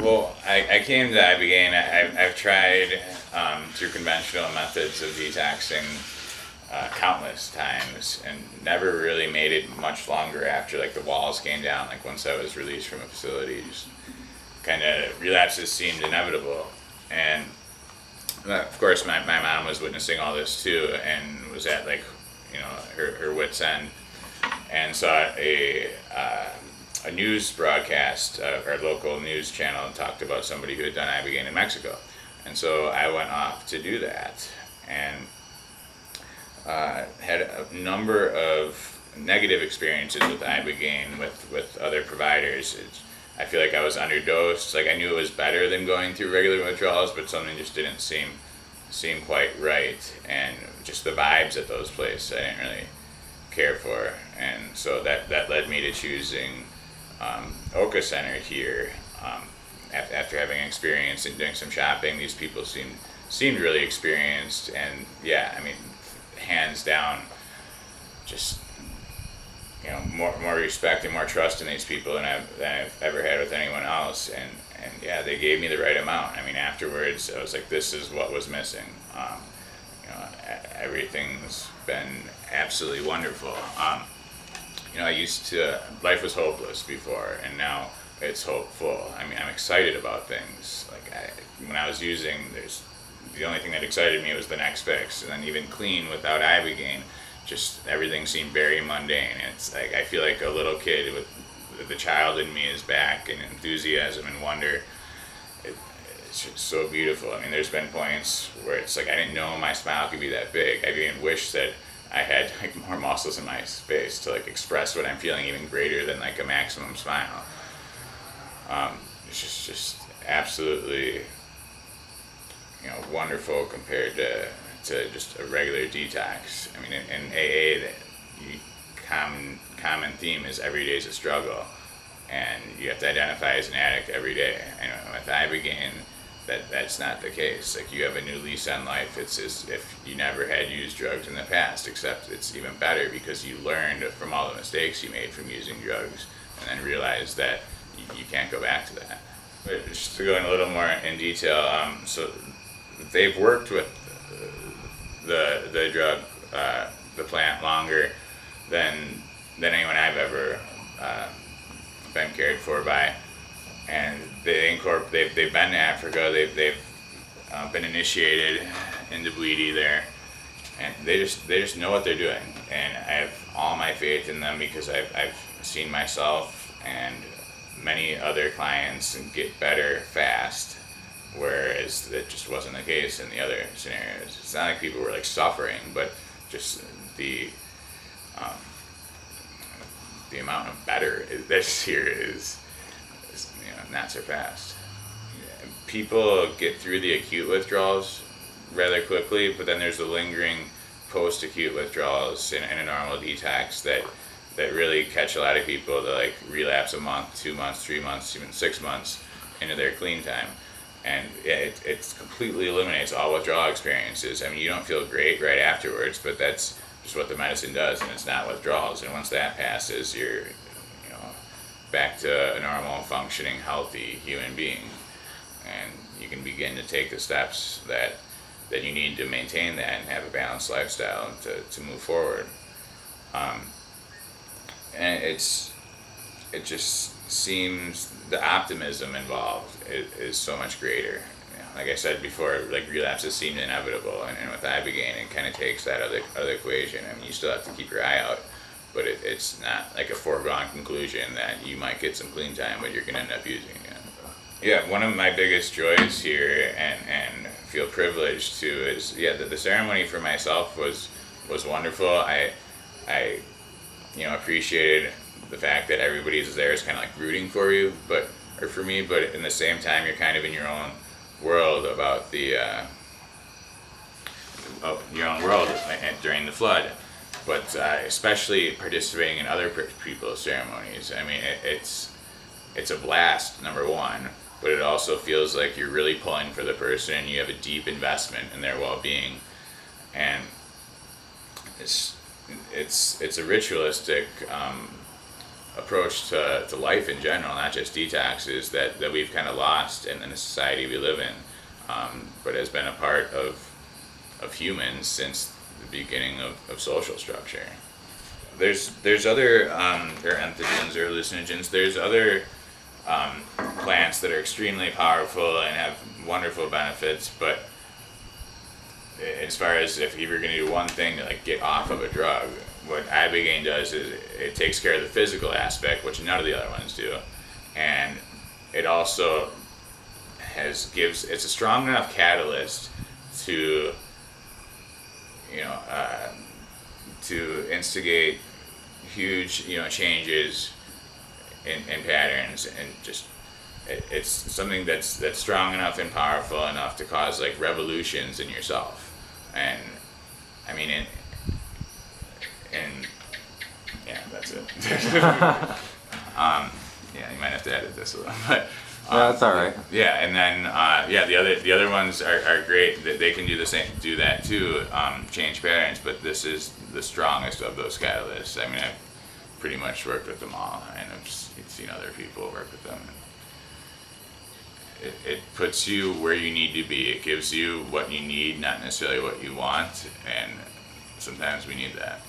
Well, I came to Ibogaine. I've tried through conventional methods of detoxing countless times and never really made it much longer after like the walls came down. Like once I was released from a facility, just kind of relapses seemed inevitable. And of course, my mom was witnessing all this too, and was at like, her wit's end, and saw a news broadcast, our local news channel, and talked about somebody who had done Ibogaine in Mexico, and so I went off to do that, and had a number of negative experiences with Ibogaine with other providers. I feel like I was underdosed. Like I knew it was better than going through regular withdrawals, but something just didn't seem quite right, and just the vibes at those places I didn't really care for, and so that led me to choosing Oka Center here. After having experience and doing some shopping, these people seemed really experienced, and yeah, I mean, hands down, just more respect and more trust in these people than I've ever had with anyone else, and yeah, they gave me the right amount. I mean, afterwards, I was like, this is what was missing. Everything's been absolutely wonderful. Life was hopeless before, and now it's hopeful. I mean, I'm excited about things. Like when I was using, the only thing that excited me was the next fix, and then even clean without Ibogaine, just everything seemed very mundane. It's like I feel like a little kid with the child in me is back, and enthusiasm and wonder. It's just so beautiful. I mean, there's been points where it's like I didn't know my smile could be that big. I even wish that I had like more muscles in my face to like express what I'm feeling even greater than like a maximum smile. It's just absolutely wonderful compared to just a regular detox. I mean, in AA, common theme is every day is a struggle, and you have to identify as an addict every day. And with Ibogaine, that's not the case. Like you have a new lease on life. It's as if you never had used drugs in the past, except it's even better because you learned from all the mistakes you made from using drugs, and then realized that you can't go back to that. But just to go in a little more in detail, so they've worked with the drug, the plant longer than anyone I've ever been cared for by, and they've been to Africa. They've been initiated into Bleedy there, and they just know what they're doing, and I have all my faith in them because I've seen myself and many other clients get better fast, whereas that just wasn't the case in the other scenarios. It's not like people were like suffering, but just the amount of better this year is not surpassed. People get through the acute withdrawals rather quickly, but then there's the lingering post-acute withdrawals in a normal detox that really catch a lot of people to like relapse a month, 2 months, 3 months, even 6 months into their clean time. And it completely eliminates all withdrawal experiences. I mean, you don't feel great right afterwards, but that's just what the medicine does, and it's not withdrawals. And once that passes, you're back to a normal, functioning, healthy human being, and you can begin to take the steps that you need to maintain that and have a balanced lifestyle to move forward. And it just seems the optimism involved is so much greater. Like I said before, like relapses seem inevitable, and with Ibogaine, it kind of takes that other equation. I mean, you still have to keep your eye out, but it's not like a foregone conclusion that you might get some clean time, but you're going to end up using it. Yeah, one of my biggest joys here, and feel privileged to, is the ceremony for myself was wonderful. I appreciated the fact that everybody's there is kind of like rooting for you, but in the same time, you're kind of in your own world about your own world during the flood. But especially participating in other people's ceremonies, I mean, it's a blast, number one, but it also feels like you're really pulling for the person, and you have a deep investment in their well-being, and it's a ritualistic approach to life in general, not just detoxes, that we've kind of lost in the society we live in, but has been a part of humans since the beginning of social structure. There's other or entheogens or hallucinogens. There's other plants that are extremely powerful and have wonderful benefits, but as far as if you're going to do one thing to like get off of a drug, what Ibogaine does is it takes care of the physical aspect, which none of the other ones do, and it also it's a strong enough catalyst to to instigate huge changes in patterns, and just it's something that's strong enough and powerful enough to cause like revolutions in yourself. And I mean, and yeah, that's it. Yeah, you might have to edit this a little, but that's all right. Yeah, and then the other ones are great. They can do that too, change patterns. But this is the strongest of those catalysts. I mean, I've pretty much worked with them all, and I've seen other people work with them. It puts you where you need to be. It gives you what you need, not necessarily what you want, and sometimes we need that.